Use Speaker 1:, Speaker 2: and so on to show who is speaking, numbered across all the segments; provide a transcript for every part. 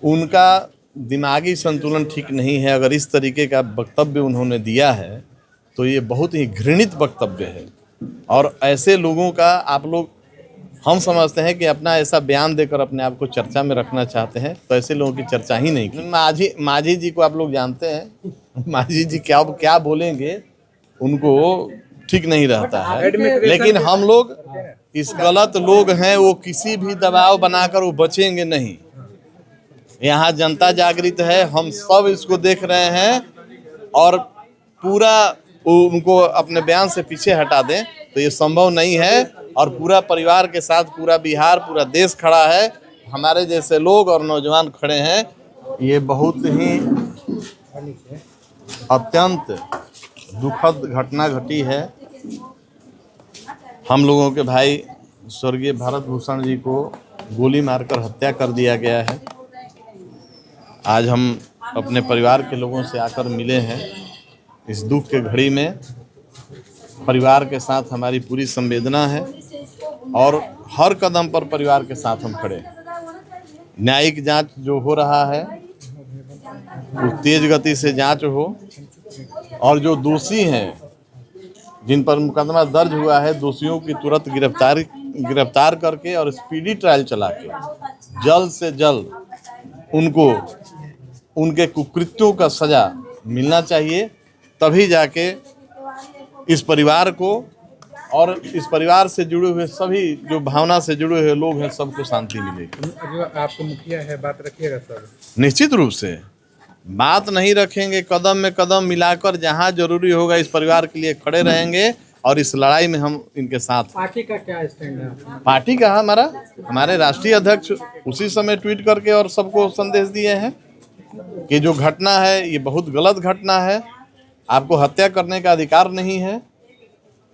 Speaker 1: उनका दिमागी संतुलन ठीक नहीं है। अगर इस तरीके का वक्तव्य उन्होंने दिया है तो ये बहुत ही घृणित वक्तव्य है। और ऐसे लोगों का आप लोग, हम समझते हैं कि अपना ऐसा बयान देकर अपने आप को चर्चा में रखना चाहते हैं, तो ऐसे लोगों की चर्चा ही नहीं की। माझी जी को आप लोग जानते हैं, माझी जी क्या बोलेंगे उनको ठीक नहीं रहता है। लेकिन हम लोग इस गलत लोग हैं, वो किसी भी दबाव बनाकर वो बचेंगे नहीं। यहाँ जनता जागृत है, हम सब इसको देख रहे हैं और पूरा उनको अपने बयान से पीछे हटा दें तो ये संभव नहीं है। और पूरा परिवार के साथ पूरा बिहार, पूरा देश खड़ा है, हमारे जैसे लोग और नौजवान खड़े हैं। ये बहुत ही अत्यंत दुखद घटना घटी है। हम लोगों के भाई स्वर्गीय भारत भूषण जी को गोली मारकर हत्या कर दिया गया है। आज हम अपने परिवार के लोगों से आकर मिले हैं। इस दुख के घड़ी में परिवार के साथ हमारी पूरी संवेदना है और हर कदम पर परिवार के साथ हम खड़े हैं। न्यायिक जांच जो हो रहा है वो तेज गति से जांच हो और जो दोषी हैं, जिन पर मुकदमा दर्ज हुआ है, दोषियों की तुरंत गिरफ्तार करके और स्पीडी ट्रायल चला के जल्द से जल्द उनको उनके कुकृत्यों का सजा मिलना चाहिए। तभी जाके इस परिवार को और इस परिवार से जुड़े हुए सभी जो भावना से जुड़े हुए लोग हैं सबको शांति मिलेगी।
Speaker 2: जो आपको मुखिया है, बात रखिएगा सर।
Speaker 1: निश्चित रूप से बात नहीं रखेंगे, कदम में कदम मिलाकर जहां जरूरी होगा इस परिवार के लिए खड़े रहेंगे और इस लड़ाई में हम इनके साथ।
Speaker 2: पार्टी का क्या स्टैंड है?
Speaker 1: पार्टी का हमारे राष्ट्रीय अध्यक्ष उसी समय ट्वीट करके और सबको संदेश दिए हैं कि जो घटना है ये बहुत गलत घटना है, आपको हत्या करने का अधिकार नहीं है।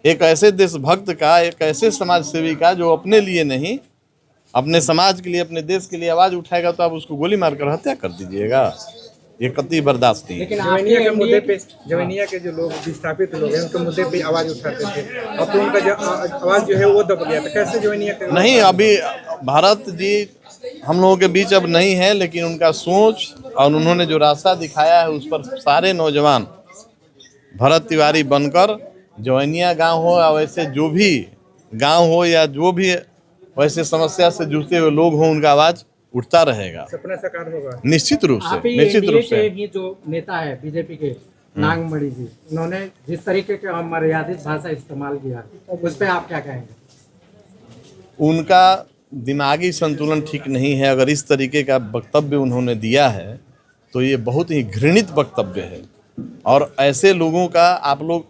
Speaker 1: एक ऐसे देशभक्त का, एक ऐसे समाज सेवी का जो अपने लिए नहीं, अपने समाज के लिए, अपने देश के लिए आवाज उठाएगा तो आप उसको गोली मारकर हत्या कर दीजिएगा, ये कतई बर्दाश्त नहीं।
Speaker 2: लेकिन जवैनिया के मुद्दे पे, जवैनिया के जो लोग विस्थापित लोग हैं उनके मुद्दे पे आवाज उठाते थे, अब तो उनका जो आवाज जो है वो दब गया था। कैसे जवैनिया के
Speaker 1: नहीं, अभी भारत जी हम लोगों के बीच अब नहीं है, लेकिन उनका सोच और उन्होंने जो रास्ता दिखाया है उस पर सारे नौजवान भरत तिवारी बनकर, जवैनिया गांव हो या वैसे जो भी गांव हो या जो भी वैसे समस्या से जूझते हुए लोग हों, उनका आवाज उठता रहेगा।
Speaker 2: सपना साकार होगा
Speaker 1: निश्चित रूप से, निश्चित रूप से।
Speaker 3: ये जो नेता है बीजेपी के नागमणि जी, उन्होंने जिस तरीके के मर्यादित भाषा इस्तेमाल किया, उस पर आप क्या कहेंगे?
Speaker 1: उनका दिमागी संतुलन ठीक नहीं है। अगर इस तरीके का वक्तव्य उन्होंने दिया है तो ये बहुत ही घृणित वक्तव्य है। और ऐसे लोगों का आप लोग,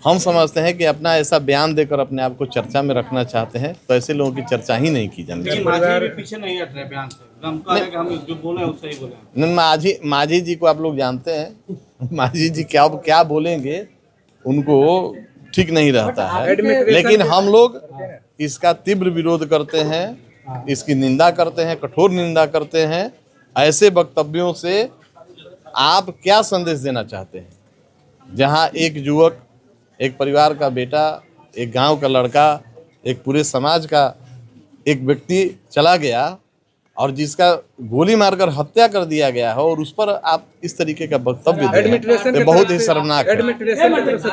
Speaker 1: हम समझते हैं कि अपना ऐसा बयान देकर अपने आप को चर्चा में रखना चाहते हैं, तो ऐसे लोगों की चर्चा ही नहीं की जानी चाहिए।
Speaker 4: पीछे नहीं हट रहे बयान से, हम कह रहे हैं कि हम जो बोले हैं सही बोले हैं।
Speaker 1: माझी जी को आप लोग जानते हैं, माझी जी क्या बोलेंगे उनको ठीक नहीं रहता है। लेकिन हम लोग इसका तीव्र विरोध करते हैं, इसकी निंदा करते हैं, कठोर निंदा करते हैं। ऐसे वक्तव्यों से आप क्या संदेश देना चाहते हैं? जहां एक युवक, एक परिवार का बेटा, एक गांव का लड़का, एक पूरे समाज का एक व्यक्ति चला गया और जिसका गोली मारकर हत्या कर दिया गया है, और उस पर आप इस तरीके का वक्तव्य दे रहे हैं, बहुत ही शर्मनाक है।
Speaker 2: एडमिनिस्ट्रेशन की तरफ से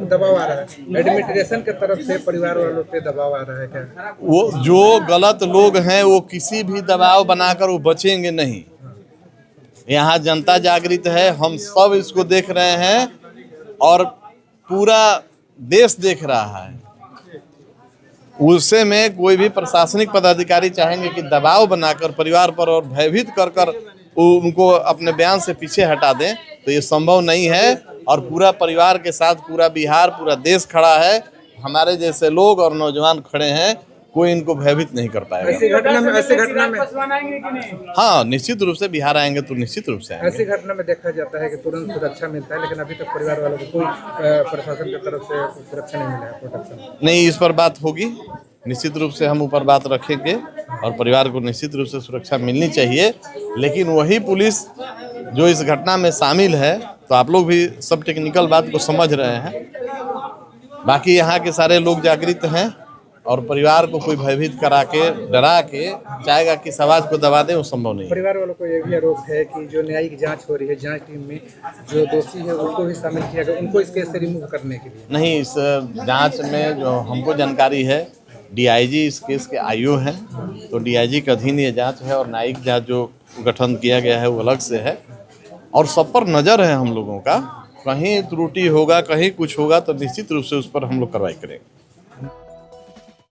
Speaker 2: दबाव आ रहा है। एडमिनिस्ट्रेशन की तरफ से परिवार वालों पे दबाव आ रहा है क्या?
Speaker 1: वो जो गलत लोग हैं वो किसी भी दबाव बनाकर वो बचेंगे नहीं। यहाँ जनता जागृत है, हम सब इसको देख रहे हैं और पूरा देश देख रहा है। उससे में कोई भी प्रशासनिक पदाधिकारी चाहेंगे कि दबाव बनाकर परिवार पर और भयभीत कर कर उनको अपने बयान से पीछे हटा दें, तो ये संभव नहीं है। और पूरा परिवार के साथ पूरा बिहार, पूरा देश खड़ा है, हमारे जैसे लोग और नौजवान खड़े हैं, कोई इनको भयभीत नहीं कर पाएगा।
Speaker 2: ऐसी घटना में
Speaker 1: हाँ, निश्चित रूप से बिहार आएंगे तो निश्चित रूप से आएंगे।
Speaker 2: ऐसी घटना में देखा जाता है कि तुरंत सुरक्षा मिलता है, लेकिन अभी तक परिवार वालों को कोई प्रशासन की तरफ से सुरक्षा नहीं मिला है, प्रोटेक्शन
Speaker 1: नहीं। इस पर बात होगी, निश्चित रूप से हम ऊपर बात रखेंगे और परिवार को निश्चित रूप से सुरक्षा मिलनी चाहिए। लेकिन वही पुलिस जो इस घटना में शामिल है, तो आप लोग भी सब टेक्निकल बात को समझ रहे हैं। बाकी यहाँ के सारे लोग जागृत हैं और परिवार को कोई भयभीत करा के डरा के चाहेगा कि समाज को दबा दे, वो संभव नहीं है।
Speaker 2: परिवार वालों को ये भी आरोप है कि जो न्यायिक जांच हो रही है, जांच टीम में जो दोषी है उनको भी शामिल किया गया, उनको इस केस से रिमूव करने के लिए।
Speaker 1: नहीं, इस जांच में जो हमको जानकारी है, डीआईजी इस केस के आईओ हैं, तो डीआईजी के अधीन ये जांच है और न्यायिक जांच जो गठन किया गया है वो अलग से है और सब पर नज़र है हम लोगों का। कहीं त्रुटि होगा, कहीं कुछ होगा तो निश्चित रूप से उस पर हम लोग कार्रवाई करेंगे।